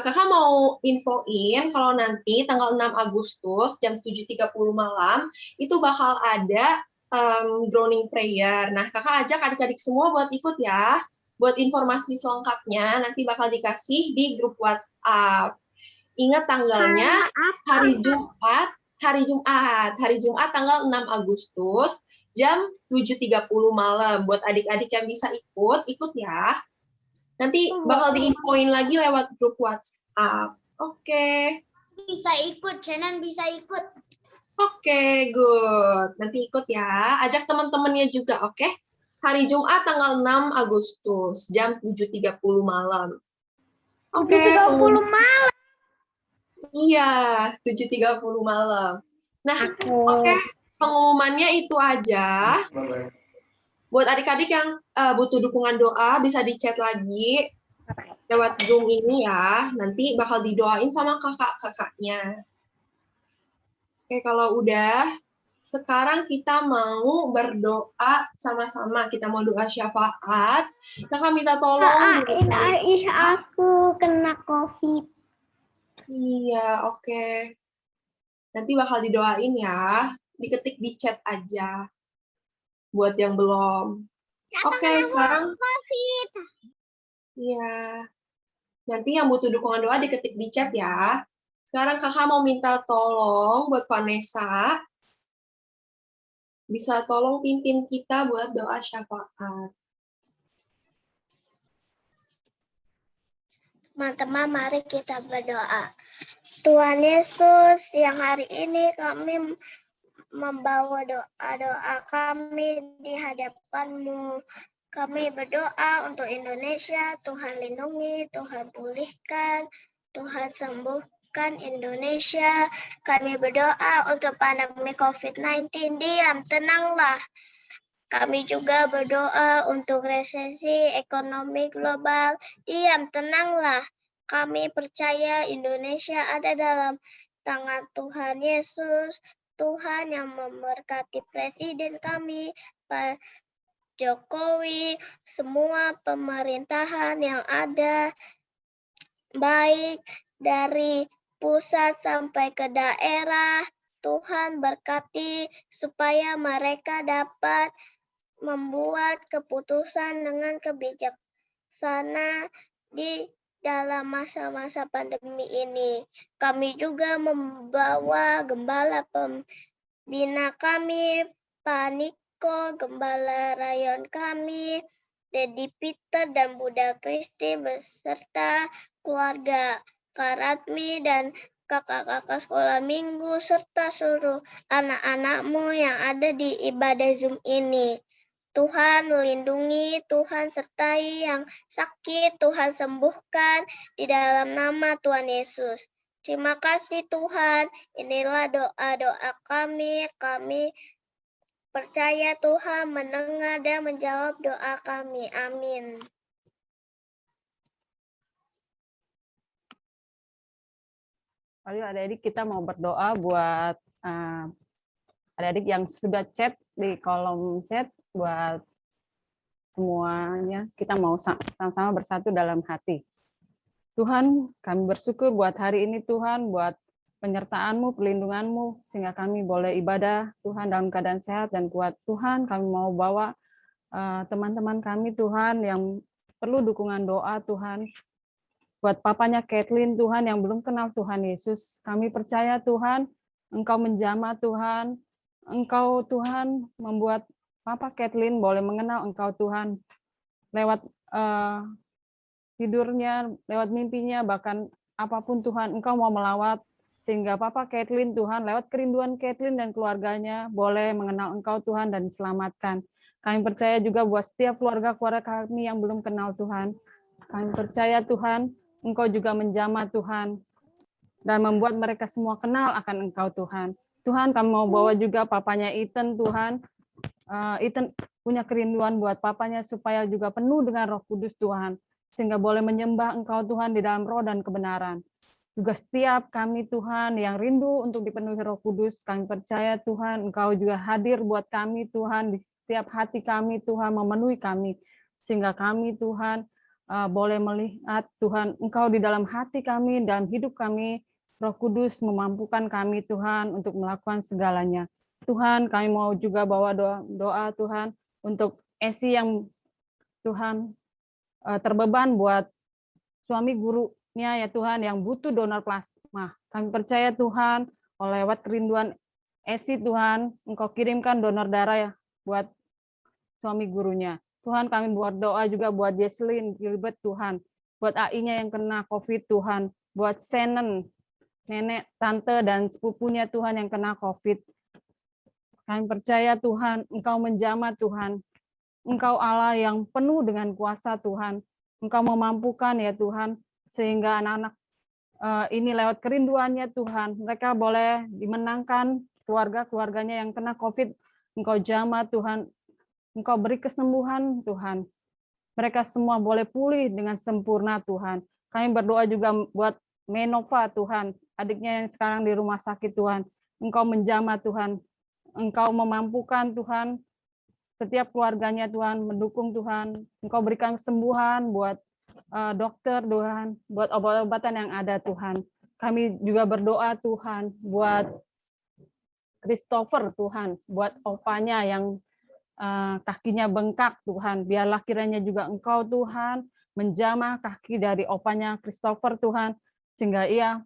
kakak mau infoin kalau nanti tanggal 6 Agustus jam 7.30 malam itu bakal ada drowning prayer. Nah, kakak ajak adik-adik semua buat ikut ya. Buat informasi selengkapnya nanti bakal dikasih di grup WhatsApp. Ingat tanggalnya hari Jumat tanggal 6 Agustus jam 7.30 malam. Buat adik-adik yang bisa ikut ya. Nanti bakal diinfoin lagi lewat grup WhatsApp. Oke. Bisa ikut, Shannon bisa ikut. Oke, good. Nanti ikut ya. Ajak teman-temannya juga, oke? Hari Jumat tanggal 6 Agustus jam 7.30 malam. Oke. 7.30 malam. Iya, 7.30 malam. Nah, oke. Pengumumannya itu aja. Buat adik-adik yang butuh dukungan doa, bisa di-chat lagi lewat Zoom ini ya. Nanti bakal didoain sama kakak-kakaknya. Oke, kalau udah, sekarang kita mau berdoa sama-sama. Kita mau doa syafaat. Kakak minta tolong. Aku kena COVID. Iya, oke. Nanti bakal didoain ya. Diketik di chat aja. Buat yang belum. Oke, sekarang. COVID. Iya. Nanti yang butuh dukungan doa diketik di chat ya. Sekarang kakak mau minta tolong buat Vanessa. Bisa tolong pimpin kita buat doa syafaat. Teman-teman, mari kita berdoa. Tuhan Yesus, yang hari ini kami membawa doa-doa kami di hadapan-Mu. Kami berdoa untuk Indonesia, Tuhan lindungi, Tuhan pulihkan, Tuhan sembuhkan Indonesia. Kami berdoa untuk pandemi COVID-19, diam, tenanglah. Kami juga berdoa untuk resesi ekonomi global, diam, tenanglah. Kami percaya Indonesia ada dalam tangan Tuhan Yesus, Tuhan yang memberkati Presiden kami, Pak Jokowi, semua pemerintahan yang ada, baik dari pusat sampai ke daerah. Tuhan berkati supaya mereka dapat membuat keputusan dengan kebijaksanaan di dalam masa-masa pandemi ini. Kami juga membawa gembala pembina kami, Pak Niko, gembala rayon kami, Dedi Peter dan Bunda Kristi beserta keluarga, Kak Ratmi dan kakak-kakak sekolah minggu, serta seluruh anak-anakmu yang ada di ibadah Zoom ini. Tuhan melindungi, Tuhan sertai yang sakit, Tuhan sembuhkan di dalam nama Tuhan Yesus. Terima kasih Tuhan, inilah doa-doa kami. Kami percaya Tuhan mendengar dan menjawab doa kami. Amin. Ayo adik-adik, kita mau berdoa buat adik-adik yang sudah chat di kolom chat, buat semuanya. Kita mau sama-sama bersatu dalam hati. Tuhan, kami bersyukur buat hari ini Tuhan, buat penyertaan-Mu, perlindungan-Mu, sehingga kami boleh ibadah Tuhan dalam keadaan sehat dan kuat. Tuhan, kami mau bawa teman-teman kami Tuhan yang perlu dukungan doa Tuhan. Buat papanya Kathleen Tuhan yang belum kenal Tuhan Yesus, kami percaya Tuhan, Engkau menjamah Tuhan, Engkau Tuhan membuat Papa Kathleen boleh mengenal Engkau Tuhan lewat tidurnya, lewat mimpinya, bahkan apapun Tuhan Engkau mau melawat, sehingga Papa Kathleen Tuhan lewat kerinduan Kathleen dan keluarganya boleh mengenal Engkau Tuhan dan diselamatkan. Kami percaya juga buat setiap keluarga-keluarga kami yang belum kenal Tuhan. Kami percaya Tuhan, Engkau juga menjamah Tuhan, dan membuat mereka semua kenal akan Engkau Tuhan. Tuhan, kami mau bawa juga papanya Ethan Tuhan. Ethan punya kerinduan buat papanya supaya juga penuh dengan Roh Kudus Tuhan, sehingga boleh menyembah Engkau Tuhan di dalam roh dan kebenaran. Juga setiap kami Tuhan yang rindu untuk dipenuhi Roh Kudus, kami percaya Tuhan Engkau juga hadir buat kami Tuhan, di setiap hati kami Tuhan, memenuhi kami, sehingga kami Tuhan boleh melihat Tuhan Engkau di dalam hati kami, dalam hidup kami. Roh Kudus memampukan kami Tuhan untuk melakukan segalanya. Tuhan, kami mau juga bawa doa Tuhan untuk Esi yang Tuhan terbeban buat suami gurunya ya Tuhan yang butuh donor plasma. Kami percaya Tuhan, lewat kerinduan Esi Tuhan, Engkau kirimkan donor darah ya buat suami gurunya. Tuhan, kami buat doa juga buat Jesslyn Gilbert Tuhan, buat AI-nya yang kena COVID Tuhan, buat Shannon, nenek, tante, dan sepupunya Tuhan yang kena COVID. Kami percaya Tuhan, Engkau menjamah Tuhan, Engkau Allah yang penuh dengan kuasa Tuhan, Engkau memampukan ya Tuhan, sehingga anak-anak ini lewat kerinduannya Tuhan, mereka boleh dimenangkan keluarga-keluarganya yang kena COVID, Engkau jamah Tuhan, Engkau beri kesembuhan Tuhan. Mereka semua boleh pulih dengan sempurna Tuhan. Kami berdoa juga buat Menova Tuhan, adiknya yang sekarang di rumah sakit Tuhan. Engkau menjamah Tuhan. Engkau memampukan Tuhan. Setiap keluarganya Tuhan, mendukung Tuhan. Engkau berikan kesembuhan buat dokter Tuhan, buat obat-obatan yang ada Tuhan. Kami juga berdoa Tuhan buat Christopher Tuhan, buat opanya yang kakinya bengkak Tuhan, biarlah kiranya juga Engkau Tuhan menjamah kaki dari opanya Christopher Tuhan, sehingga ia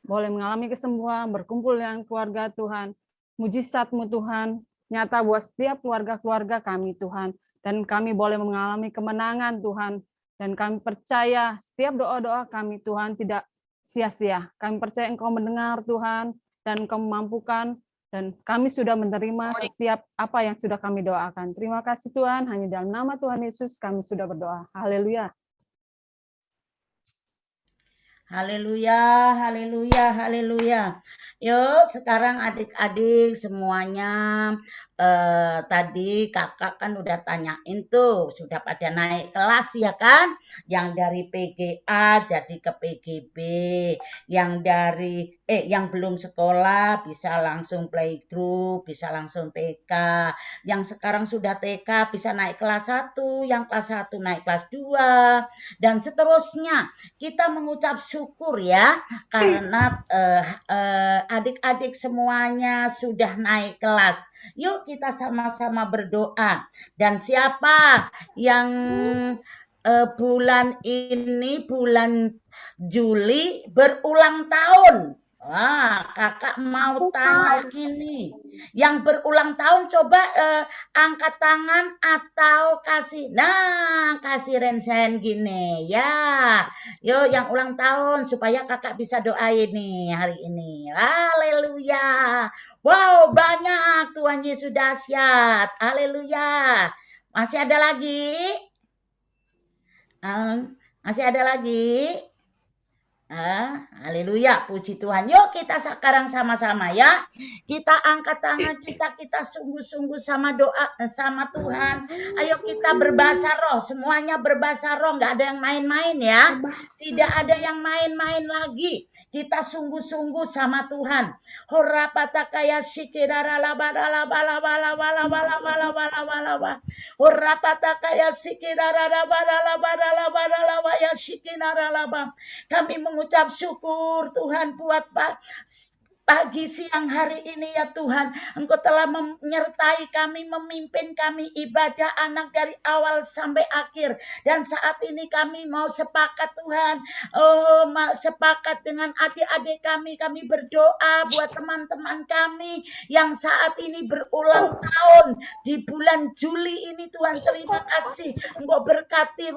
boleh mengalami kesembuhan, berkumpul dengan keluarga Tuhan. Mujizat-Mu Tuhan nyata buat setiap keluarga-keluarga kami Tuhan, dan kami boleh mengalami kemenangan Tuhan, dan kami percaya setiap doa-doa kami Tuhan tidak sia-sia. Kami percaya Engkau mendengar Tuhan, dan Engkau memampukan, dan kami sudah menerima setiap apa yang sudah kami doakan. Terima kasih Tuhan, hanya dalam nama Tuhan Yesus kami sudah berdoa. Haleluya. Haleluya, haleluya, haleluya. Yuk sekarang adik-adik semuanya, tadi kakak kan udah tanyain tuh, sudah pada naik kelas ya kan? Yang dari PGA jadi ke PGB, yang dari yang belum sekolah bisa langsung playgroup, bisa langsung TK, yang sekarang sudah TK bisa naik kelas 1, yang kelas 1 naik kelas 2, dan seterusnya. Kita mengucap syukur ya, karena adik-adik semuanya sudah naik kelas. Yuk kita sama-sama berdoa. Dan siapa yang bulan ini, bulan Juli berulang tahun. Wah, kakak mau tanya ini. Yang berulang tahun coba angkat tangan atau kasih. Nah, kasih rensen gini ya. Yuk yang ulang tahun supaya kakak bisa doain nih hari ini. Haleluya. Wow, banyak, Tuhan Yesus dahsyat. Haleluya. Masih ada lagi? Masih ada lagi? Haleluya, puji Tuhan. Yuk kita sekarang sama-sama ya. Kita angkat tangan kita sungguh-sungguh sama doa sama Tuhan. Ayo kita berbahasa roh, semuanya berbahasa roh, nggak ada yang main-main ya. Tidak ada yang main-main lagi. Kita sungguh-sungguh sama Tuhan. Horapatakaya sikirara labara labala bala bala bala bala bala bala bala. Horapatakaya sikirara labara labara labara labaya sikirara laba. Kami mengucap syukur Tuhan buat pagi siang hari ini ya Tuhan. Engkau telah menyertai kami, memimpin kami ibadah anak dari awal sampai akhir. Dan saat ini kami mau sepakat Tuhan. Sepakat dengan adik-adik kami. Kami berdoa buat teman-teman kami yang saat ini berulang tahun. Di bulan Juli ini Tuhan, terima kasih. Engkau berkati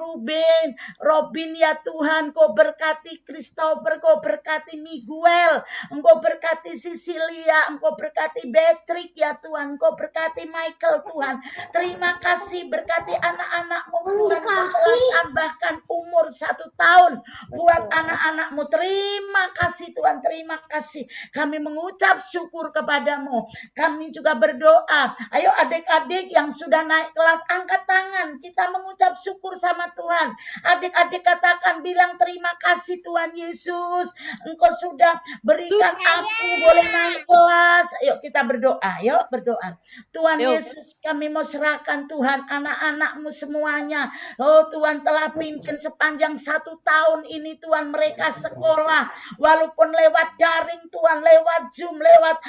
Robin ya Tuhan. Engkau berkati Christopher. Engkau berkati Miguel. Engkau berkati Sisilia, Engkau berkati Patrick ya Tuhan, Engkau berkati Michael Tuhan. Terima kasih berkati anak-anak-Mu Tuhan, Engkau telah tambahkan umur 1 tahun buat anak-anak-Mu. Terima kasih Tuhan, terima kasih. Kami mengucap syukur kepadamu. Kami juga berdoa. Ayo adik-adik yang sudah naik kelas, angkat tangan. Kita mengucap syukur sama Tuhan. Adik-adik katakan, bilang terima kasih Tuhan Yesus. Engkau sudah berikan aku boleh naik kelas. Ayo kita berdoa. Yuk berdoa. Tuhan Yesus, kami mau serahkan Tuhan anak-anak-Mu semuanya. Oh Tuhan telah pimpin sepanjang 1 tahun ini Tuhan mereka sekolah. Walaupun lewat daring Tuhan, lewat Zoom, lewat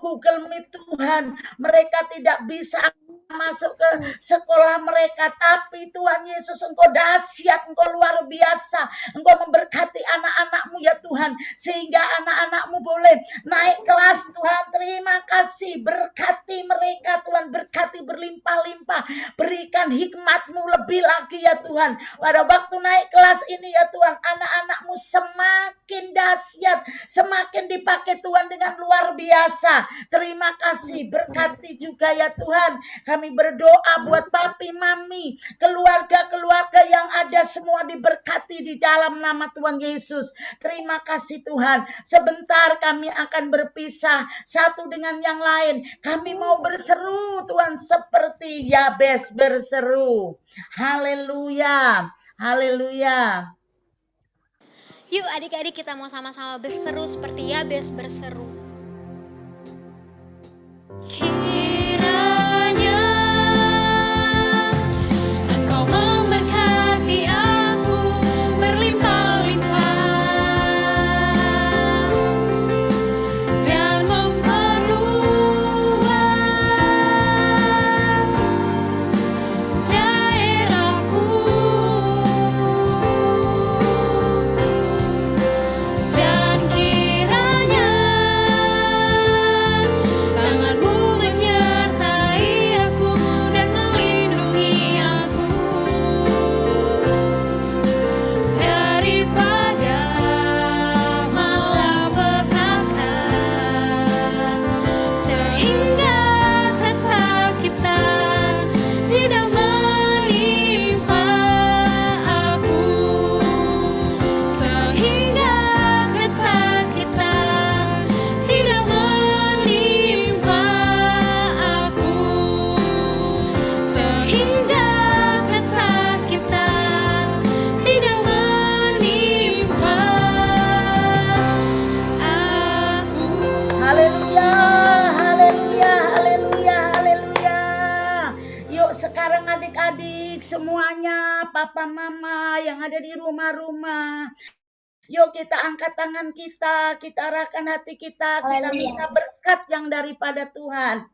Google Meet Tuhan. Mereka tidak bisa masuk ke sekolah mereka, tapi Tuhan Yesus Engkau dahsyat, Engkau luar biasa. Engkau memberkati anak-anak-Mu ya Tuhan, sehingga anak-anak-Mu boleh naik kelas Tuhan. Terima kasih, berkati mereka Tuhan, berkati berlimpah-limpah, berikan hikmat-Mu lebih lagi ya Tuhan. Pada waktu naik kelas ini ya Tuhan, anak-anak-Mu semakin dahsyat, semakin dipakai Tuhan dengan luar biasa. Terima kasih, berkati juga ya Tuhan. Kami berdoa buat papi, mami, keluarga-keluarga yang ada semua diberkati di dalam nama Tuhan Yesus. Terima kasih Tuhan. Sebentar kami akan berpisah satu dengan yang lain. Kami mau berseru Tuhan seperti Yabes berseru. Haleluya. Haleluya. Yuk adik-adik kita mau sama-sama berseru seperti Yabes berseru. Semuanya, papa mama yang ada di rumah-rumah. Yuk kita angkat tangan kita arahkan hati kita minta berkat yang daripada Tuhan.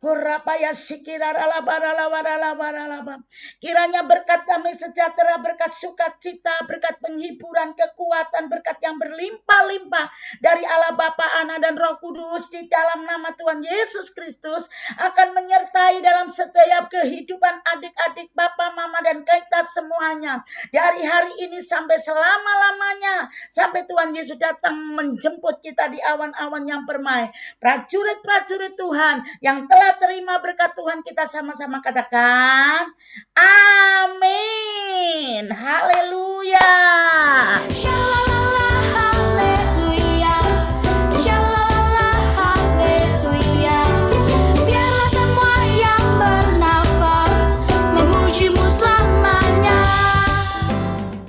Horapaya sikiraralabaralabaralabaralaba. Kiranya berkat damai sejahtera, berkat sukacita, berkat penghiburan, kekuatan, berkat yang berlimpah-limpah dari Allah Bapa, Anak dan Roh Kudus di dalam nama Tuhan Yesus Kristus akan menyertai dalam setiap kehidupan adik-adik, Bapa, Mama, dan kita semuanya. Dari hari ini sampai selama-lamanya, sampai Tuhan Yesus datang menjemput kita di awan-awan yang permai. Prajurit-prajurit Tuhan yang telah terima berkat Tuhan, kita sama-sama katakan amin. Haleluya.